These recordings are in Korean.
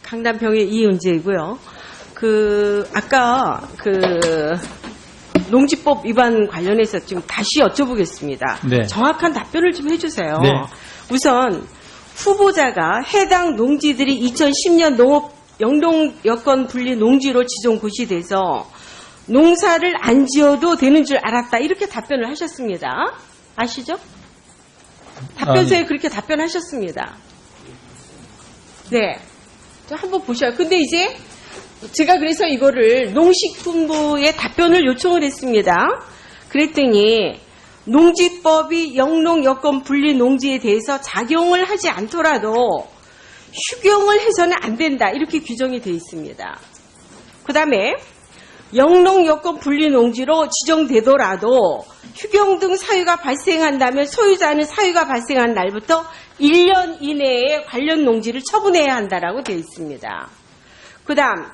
강남병의 이은재이고요. 아까 농지법 위반 관련해서 좀 다시 여쭤보겠습니다. 네. 정확한 답변을 좀 해주세요. 네. 우선 후보자가 해당 농지들이 2010년 농업 영농 여건 분리 농지로 지정 고시돼서 농사를 안 지어도 되는 줄 알았다. 이렇게 답변을 하셨습니다. 아시죠? 답변서에 그렇게 답변하셨습니다. 네. 한번 보셔요. 근데 이제 제가 그래서 이거를 농식품부에 답변을 요청을 했습니다. 그랬더니 농지법이 영농 여건 분리 농지에 대해서 작용을 하지 않더라도 휴경을 해서는 안 된다. 이렇게 규정이 되어 있습니다. 그 다음에 영농 여건 분리 농지로 지정되더라도 휴경 등 사유가 발생한다면 소유자는 사유가 발생한 날부터 1년 이내에 관련 농지를 처분해야 한다라고 되어 있습니다. 그 다음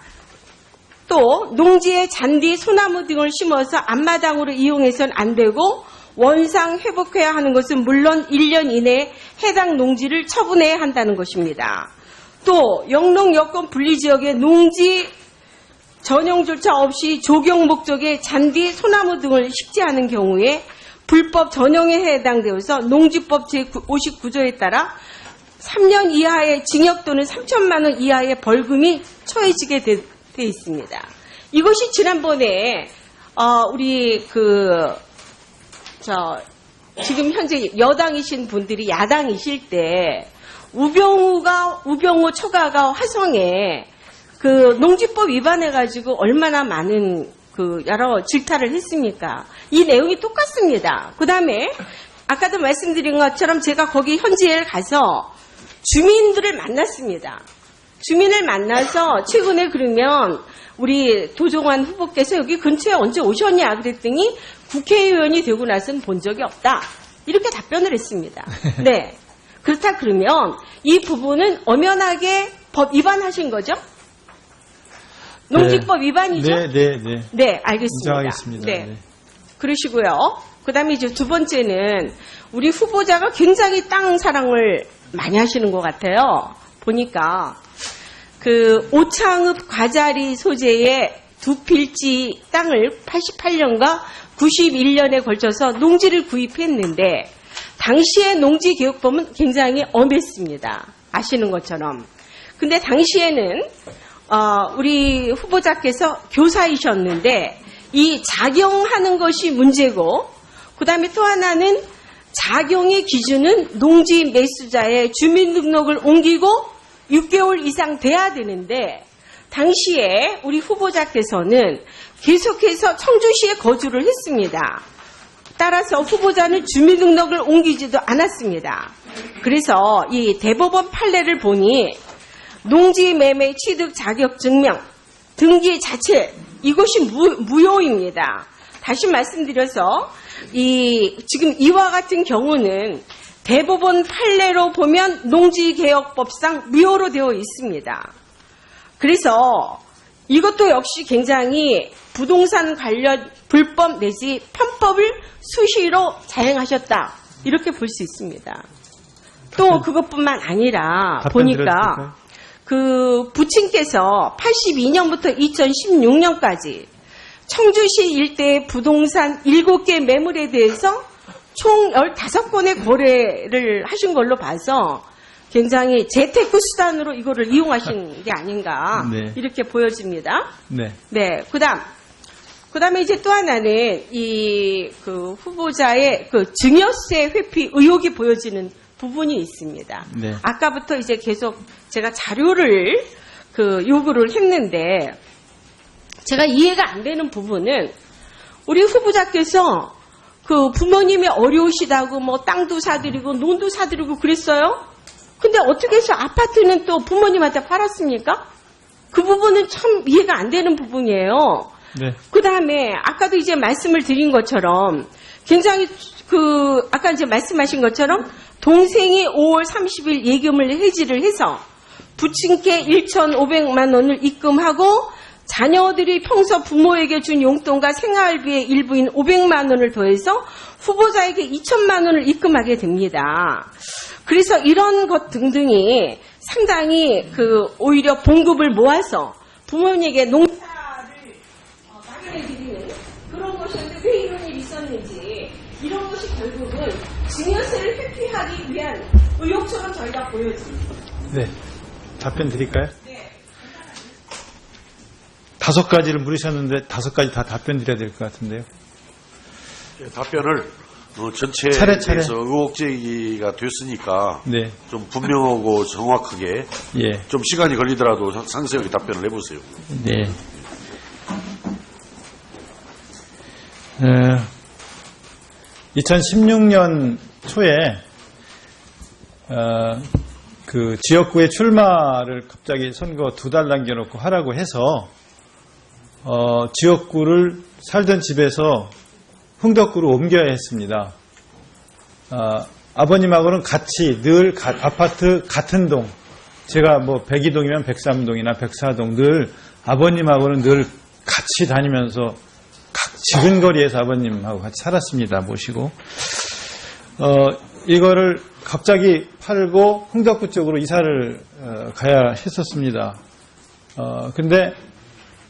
또 농지에 잔디, 소나무 등을 심어서 앞마당으로 이용해서는 안 되고 원상 회복해야 하는 것은 물론 1년 이내에 해당 농지를 처분해야 한다는 것입니다. 또 영농 여건 분리 지역의 농지 전용조차 없이 조경 목적의 잔디, 소나무 등을 식재하는 경우에 불법 전용에 해당되어서 농지법 제59조에 따라 3년 이하의 징역 또는 3천만 원 이하의 벌금이 처해지게 돼 있습니다. 이것이 지난번에 우리 지금 현재 여당이신 분들이 야당이실 때 우병우 처가가 화성에 농지법 위반해가지고 얼마나 많은 여러 질타를 했습니까? 이 내용이 똑같습니다. 그 다음에 아까도 말씀드린 것처럼 제가 거기 현지에 가서 주민들을 만났습니다. 주민을 만나서 최근에 그러면 우리 도종환 후보께서 여기 근처에 언제 오셨냐 그랬더니 국회의원이 되고 나서는 본 적이 없다. 이렇게 답변을 했습니다. 네. 그렇다 그러면 이 부분은 엄연하게 법 위반하신 거죠? 농지법 위반이죠? 네, 알겠습니다. 인정하겠습니다. 네. 그러시고요. 그 다음에 이제 두 번째는 우리 후보자가 굉장히 땅 사랑을 많이 하시는 것 같아요. 보니까 오창읍 과자리 소재의 두 필지 땅을 88년과 91년에 걸쳐서 농지를 구입했는데 당시의 농지개혁법은 굉장히 엄했습니다. 아시는 것처럼. 근데 당시에는 우리 후보자께서 교사이셨는데 이 작용하는 것이 문제고 그 다음에 또 하나는 작용의 기준은 농지 매수자의 주민등록을 옮기고 6개월 이상 돼야 되는데 당시에 우리 후보자께서는 계속해서 청주시에 거주를 했습니다. 따라서 후보자는 주민등록을 옮기지도 않았습니다. 그래서 이 대법원 판례를 보니 농지 매매 취득 자격 증명 등기 자체 이것이 무효입니다. 다시 말씀드려서 지금 이와 같은 경우는 대법원 판례로 보면 농지개혁법상 무효로 되어 있습니다. 그래서 이것도 역시 굉장히 부동산 관련 불법 내지 편법을 수시로 자행하셨다. 이렇게 볼 수 있습니다. 또 그것뿐만 아니라 보니까 부친께서 82년부터 2016년까지 청주시 일대의 부동산 7개 매물에 대해서 총 15건의 거래를 하신 걸로 봐서 굉장히 재테크 수단으로 이거를 이용하신 게 아닌가 이렇게 보여집니다. 네. 그다음에 이제 또 하나는 후보자의 증여세 회피 의혹이 보여지는 부분이 있습니다. 네. 아까부터 이제 계속 제가 자료를 요구를 했는데 제가 이해가 안 되는 부분은 우리 후보자께서 부모님이 어려우시다고 땅도 사드리고 논도 사드리고 그랬어요. 근데 어떻게 해서 아파트는 또 부모님한테 팔았습니까? 그 부분은 참 이해가 안 되는 부분이에요. 네. 그 다음에 아까도 이제 말씀을 드린 것처럼 굉장히 아까 이제 말씀하신 것처럼 동생이 5월 30일 예금을 해지를 해서 부친께 1,500만 원을 입금하고 자녀들이 평소 부모에게 준 용돈과 생활비의 일부인 500만 원을 더해서 후보자에게 2천만 원을 입금하게 됩니다. 그래서 이런 것 등등이 상당히 오히려 봉급을 모아서 부모님에게 농사를 마련해 드리는 그런 것이었는데 왜 이런 일이 있었는지, 이런 것이 결국은 증여세를 회피하기 위한 의혹처럼 저희가 보여집니다. 네. 답변 드릴까요? 네. 5가지를 물으셨는데 5가지 다 답변 드려야 될 것 같은데요. 답변을 전체에 차례차례. 대해서 의혹 제기가 됐으니까 네. 좀 분명하고 정확하게 예. 좀 시간이 걸리더라도 상세하게 답변을 해보세요. 네. 2016년 초에 그 지역구의 출마를 갑자기 선거 2달 남겨놓고 하라고 해서 지역구를 살던 집에서 흥덕구로 옮겨야 했습니다. 아버님하고는 같이 늘 아파트 같은 동, 제가 뭐 102동이면 103동이나 104동 늘 아버님하고는 늘 같이 다니면서 각 지근 거리에서 아버님하고 같이 살았습니다. 모시고. 이거를 갑자기 팔고 흥덕구 쪽으로 이사를 가야 했었습니다. 근데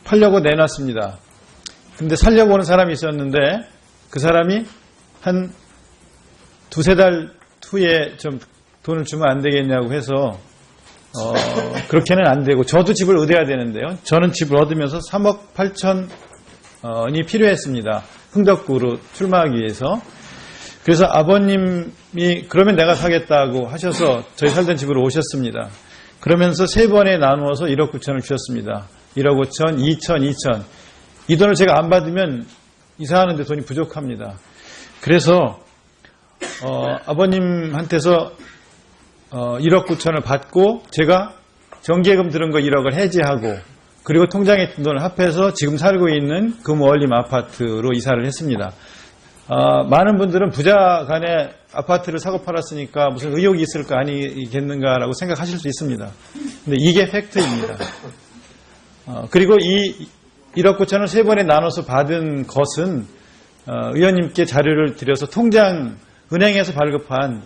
팔려고 내놨습니다. 근데 살려고 오는 사람이 있었는데 그 사람이 한 2-3달 후에 좀 돈을 주면 안 되겠냐고 해서 그렇게는 안 되고 저도 집을 얻어야 되는데요. 저는 집을 얻으면서 3억 8천이 필요했습니다. 흥덕구로 출마하기 위해서. 그래서 아버님이 그러면 내가 사겠다고 하셔서 저희 살던 집으로 오셨습니다. 그러면서 3번에 나누어서 1억 9천을 주셨습니다. 1억 5천, 2천, 2천. 이 돈을 제가 안 받으면 이사하는데 돈이 부족합니다. 그래서 아버님한테서 1억 9천을 받고 제가 정기예금 들은 거 1억을 해지하고 그리고 통장에 있던 돈을 합해서 지금 살고 있는 금월림 아파트로 이사를 했습니다. 많은 분들은 부자 간에 아파트를 사고 팔았으니까 무슨 의혹이 있을 거 아니겠는가라고 생각하실 수 있습니다. 근데 이게 팩트입니다. 그리고 이 1억 9천을 3번에 나눠서 받은 것은 의원님께 자료를 드려서 은행에서 발급한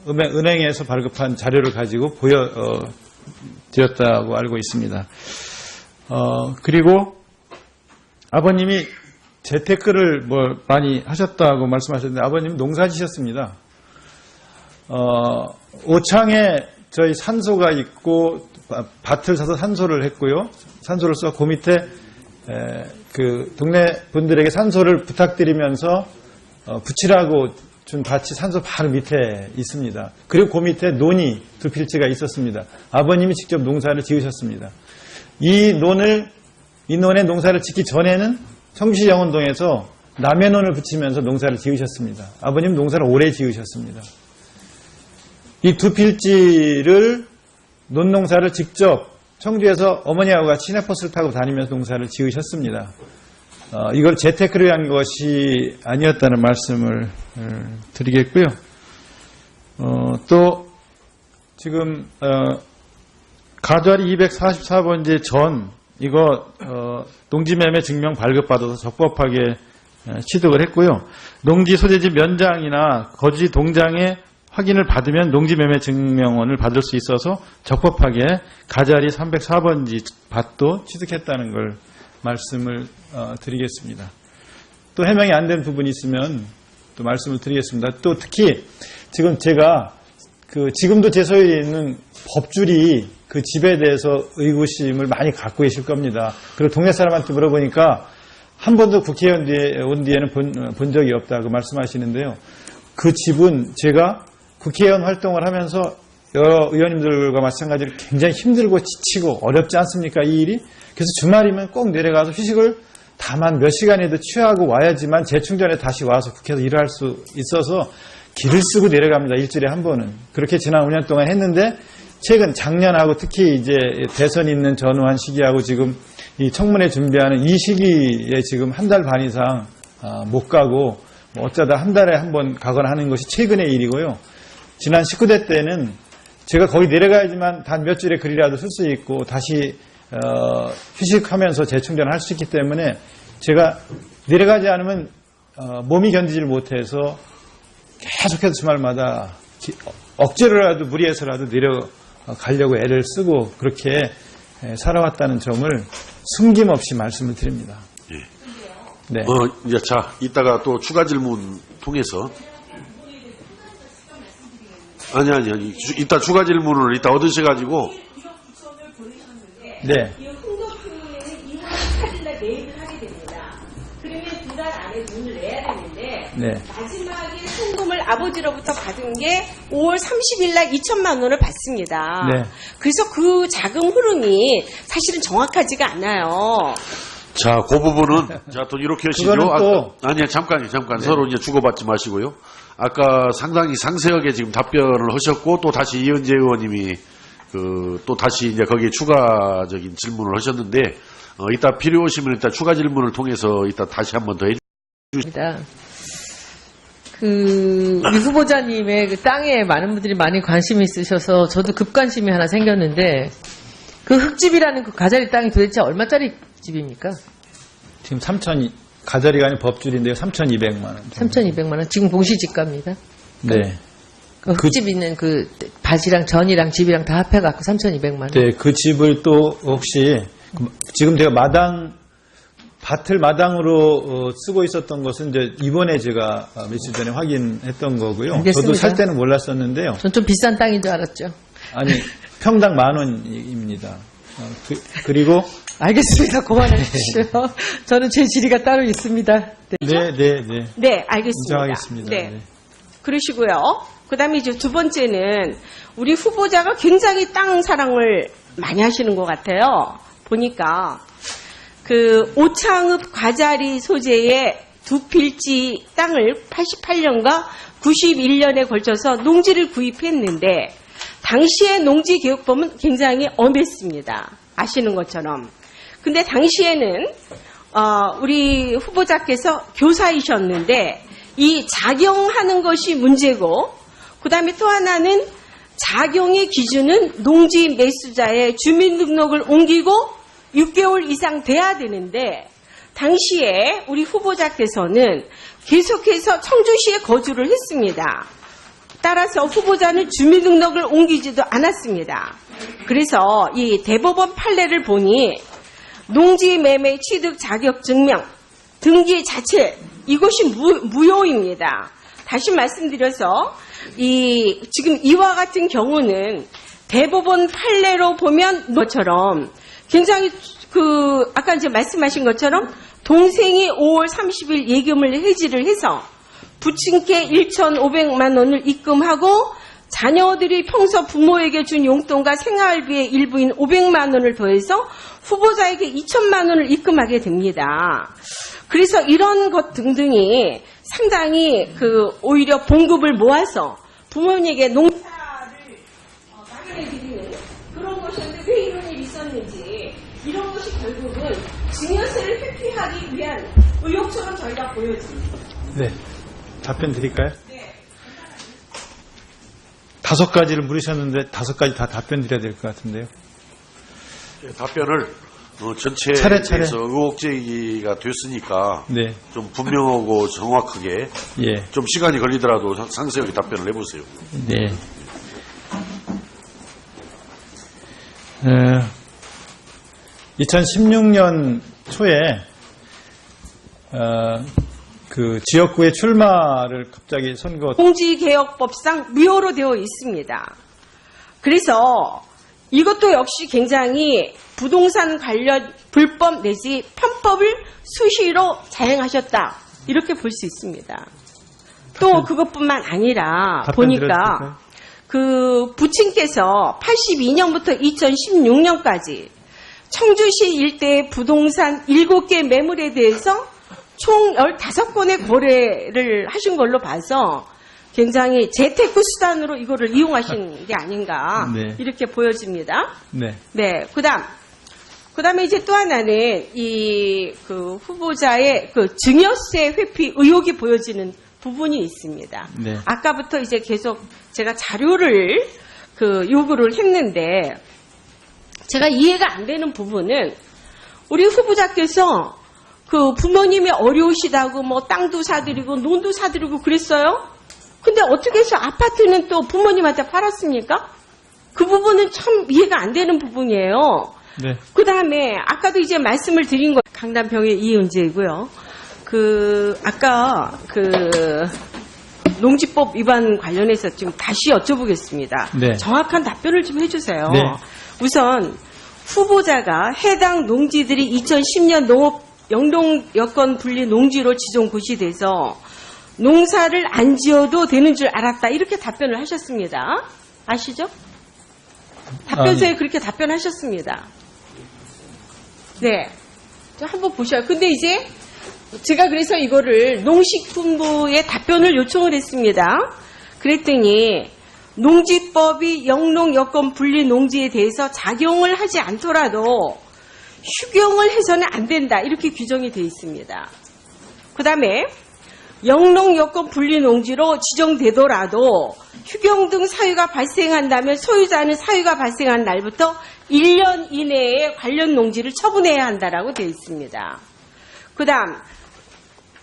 은행에서 발급한 자료를 가지고 보여드렸다고 알고 있습니다. 그리고 아버님이 재테크를 많이 하셨다고 말씀하셨는데 아버님 농사지셨습니다. 오창에 저희 산소가 있고 밭을 사서 산소를 했고요. 산소를 써 그 밑에 그 동네 분들에게 산소를 부탁드리면서 붙이라고 준 밭이 산소 바로 밑에 있습니다. 그리고 그 밑에 논이 2필지가 있었습니다. 아버님이 직접 농사를 지으셨습니다. 이 논에 농사를 짓기 전에는 청주시 영원동에서 남해논을 붙이면서 농사를 지으셨습니다. 아버님 농사를 오래 지으셨습니다. 이 2필지를 논농사를 직접 청주에서 어머니하고 같이 시내버스를 타고 다니면서 농사를 지으셨습니다. 이걸 재테크를 위한 것이 아니었다는 말씀을 드리겠고요. 또 지금 가자리 244번지 전 이거 농지매매 증명 발급받아서 적법하게 취득을 했고요. 농지 소재지 면장이나 거지 동장에 확인을 받으면 농지매매 증명원을 받을 수 있어서 적법하게 가자리 304번지 밭도 취득했다는 걸 말씀을 드리겠습니다. 또 해명이 안 된 부분이 있으면 또 말씀을 드리겠습니다. 또 특히 지금 제가 지금도 제 소유에 있는 법줄이 그 집에 대해서 의구심을 많이 갖고 계실 겁니다. 그리고 동네 사람한테 물어보니까 한 번도 국회의원 온 뒤에는 본 적이 없다고 말씀하시는데요. 그 집은 제가 국회의원 활동을 하면서 여러 의원님들과 마찬가지로 굉장히 힘들고 지치고 어렵지 않습니까? 이 일이. 그래서 주말이면 꼭 내려가서 휴식을 다만 몇 시간에도 취하고 와야지만 재충전에 다시 와서 국회에서 일을 할 수 있어서 길을 쓰고 내려갑니다. 일주일에 한 번은. 그렇게 지난 5년 동안 했는데 최근 작년하고 특히 이제 대선 있는 전후한 시기하고 지금 이 청문회 준비하는 이 시기에 지금 한 달 반 이상 못 가고 어쩌다 한 달에 한 번 가거나 하는 것이 최근의 일이고요. 지난 19대 때는 제가 거기 내려가야지만 단 몇 줄의 글이라도 쓸 수 있고 다시 휴식하면서 재충전할 수 있기 때문에 제가 내려가지 않으면 몸이 견디질 못해서 계속해서 주말마다 억지로라도 무리해서라도 가려고 애를 쓰고 그렇게 살아왔다는 점을 숨김없이 말씀을 드립니다. 예. 네. 이제 자, 이따가 또 추가 질문 통해서. 아니. 이따 추가 질문을 이따 얻으셔가지고. 네. 이 흥금표에는 2월 8일날 매입을 하게 됩니다. 그러면 2달 안에 돈을 내야 되는데 네. 마지막에 송금을 아버지로부터 받은 게 5월 30일날 2천만 원을 받습니다. 네. 그래서 그 자금 흐름이 사실은 정확하지가 않아요. 자, 그 부분은, 자, 또 이렇게 하시죠. 그거는 또- 아니야, 잠깐. 서로 이제 주고받지 마시고요. 아까 상당히 상세하게 지금 답변을 하셨고, 또 다시 이현재 의원님이, 또 다시 이제 거기에 추가적인 질문을 하셨는데, 이따 필요하시면 이따 추가 질문을 통해서 이따 다시 한 번 더 입니다. 우리 후보자님의 그 땅에 많은 분들이 많이 관심이 있으셔서 저도 급관심이 하나 생겼는데 그 흙집이라는 그 가자리 땅이 도대체 얼마짜리 집입니까? 지금 가자리가 아닌 법줄인데요. 3,200만 원. 3,200만 원. 지금 공시지가입니다. 네. 그 흙집 있는 그 밭이랑 전이랑 집이랑 다 합해갖고 3,200만 원. 네, 그 집을 또 혹시 지금 제가 밭을 마당으로 쓰고 있었던 것은 이제 이번에 제가 며칠 전에 확인했던 거고요. 알겠습니다. 저도 살 때는 몰랐었는데요. 전 좀 비싼 땅인 줄 알았죠. 아니 평당 10,000원입니다. 그리고 알겠습니다. 그만하십시오. 저는 제 지리가 따로 있습니다. 네. 네. 네, 알겠습니다. 인정하겠습니다. 네. 네. 그러시고요. 그 다음에 이제 두 번째는 우리 후보자가 굉장히 땅 사랑을 많이 하시는 것 같아요. 보니까 그 오창읍 과자리 소재의 두 필지 땅을 88년과 91년에 걸쳐서 농지를 구입했는데 당시의 농지개혁법은 굉장히 엄했습니다. 아시는 것처럼. 근데 당시에는 우리 후보자께서 교사이셨는데 이 작용하는 것이 문제고 그다음에 또 하나는 작용의 기준은 농지 매수자의 주민등록을 옮기고 6개월 이상 돼야 되는데 당시에 우리 후보자께서는 계속해서 청주시에 거주를 했습니다. 따라서 후보자는 주민등록을 옮기지도 않았습니다. 그래서 이 대법원 판례를 보니 농지 매매 취득 자격 증명 등기 자체 이것이 무효입니다. 다시 말씀드려서 지금 이와 같은 경우는 대법원 판례로 보면 것처럼 굉장히 아까 이제 말씀하신 것처럼 동생이 5월 30일 예금을 해지를 해서 부친께 1,500만 원을 입금하고 자녀들이 평소 부모에게 준 용돈과 생활비의 일부인 500만 원을 더해서 후보자에게 2천만 원을 입금하게 됩니다. 그래서 이런 것 등등이 상당히 오히려 봉급을 모아서 부모님에게 농사를 마련해 드리는 그런 것이었는데 왜 이런 일이 있었는지 이런 것이 결국은 증여세를 회피하기 위한 의혹처럼 저희가 보여집니다. 네. 답변 드릴까요? 네. 5가지를 물으셨는데 5가지 다 답변 드려야 될 것 같은데요. 답변을 전체에 차례차례. 대해서 의혹 제기가 됐으니까 네. 좀 분명하고 정확하게 예. 좀 시간이 걸리더라도 상세하게 답변을 해보세요. 네. 2016년 초에 그 지역구의 출마를 갑자기 공지개혁법상 무효로 되어 있습니다. 그래서 이것도 역시 굉장히 부동산 관련 불법 내지 편법을 수시로 자행하셨다. 이렇게 볼 수 있습니다. 또 그것뿐만 아니라 답변 보니까 드렸을까요? 그 부친께서 82년부터 2016년까지 청주시 일대의 부동산 7개 매물에 대해서 총 15건의 거래를 하신 걸로 봐서 굉장히 재테크 수단으로 이거를 이용하신 게 아닌가 네. 이렇게 보여집니다. 네. 네, 그다음에 이제 또 하나는 그 후보자의 그 증여세 회피 의혹이 보여지는 부분이 있습니다. 네. 아까부터 이제 계속 제가 자료를 요구를 했는데 제가 이해가 안 되는 부분은 우리 후보자께서 그 부모님이 어려우시다고 뭐 땅도 사드리고 논도 사드리고 그랬어요. 근데 어떻게 해서 아파트는 또 부모님한테 팔았습니까? 그 부분은 참 이해가 안 되는 부분이에요. 네. 그 다음에 아까도 이제 말씀을 드린 거 강남병의 이은재이고요. 아까 농지법 위반 관련해서 좀 다시 여쭤보겠습니다. 네. 정확한 답변을 좀 해주세요. 네. 우선 후보자가 해당 농지들이 2010년 농업 영농 여건 분리 농지로 지정 고시돼서 농사를 안 지어도 되는 줄 알았다. 이렇게 답변을 하셨습니다. 아시죠? 답변서에 그렇게 답변하셨습니다. 네. 저 한번 보셔요. 근데 이제 제가 그래서 이거를 농식품부에 답변을 요청을 했습니다. 그랬더니 농지법이 영농 여건 분리 농지에 대해서 작용을 하지 않더라도 휴경을 해서는 안 된다. 이렇게 규정이 되어 있습니다. 그 다음에 영농 여건 분리 농지로 지정되더라도 휴경 등 사유가 발생한다면 소유자는 사유가 발생한 날부터 1년 이내에 관련 농지를 처분해야 한다라고 되어 있습니다. 그 다음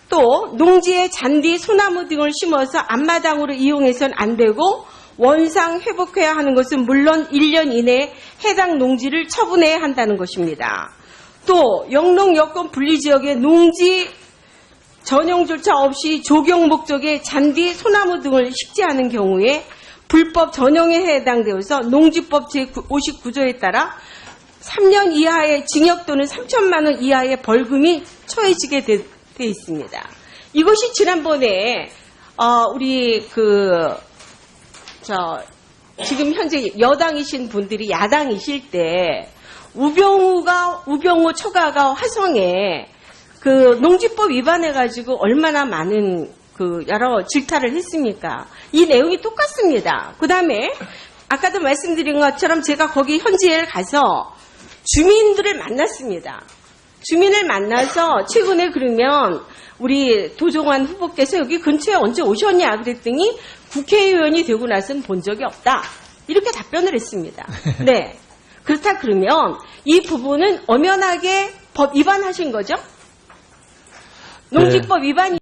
또 농지에 잔디, 소나무 등을 심어서 앞마당으로 이용해서는 안 되고 원상 회복해야 하는 것은 물론 1년 이내에 해당 농지를 처분해야 한다는 것입니다. 또 영농 여건 분리지역의 농지 전용 절차 없이 조경 목적의 잔디, 소나무 등을 식재하는 경우에 불법 전용에 해당되어서 농지법 제59조에 따라 3년 이하의 징역 또는 3천만 원 이하의 벌금이 처해지게 돼 있습니다. 이것이 지난번에 우리 지금 현재 여당이신 분들이 야당이실 때 우병우 처가가 화성에 농지법 위반해가지고 얼마나 많은 여러 질타를 했습니까? 이 내용이 똑같습니다. 그 다음에 아까도 말씀드린 것처럼 제가 거기 현지에 가서 주민들을 만났습니다. 주민을 만나서 최근에 그러면 우리 도종환 후보께서 여기 근처에 언제 오셨냐 그랬더니 국회의원이 되고 나서는 본 적이 없다. 이렇게 답변을 했습니다. 네. 그렇다 그러면 이 부분은 엄연하게 법 위반하신 거죠? 농지법 위반이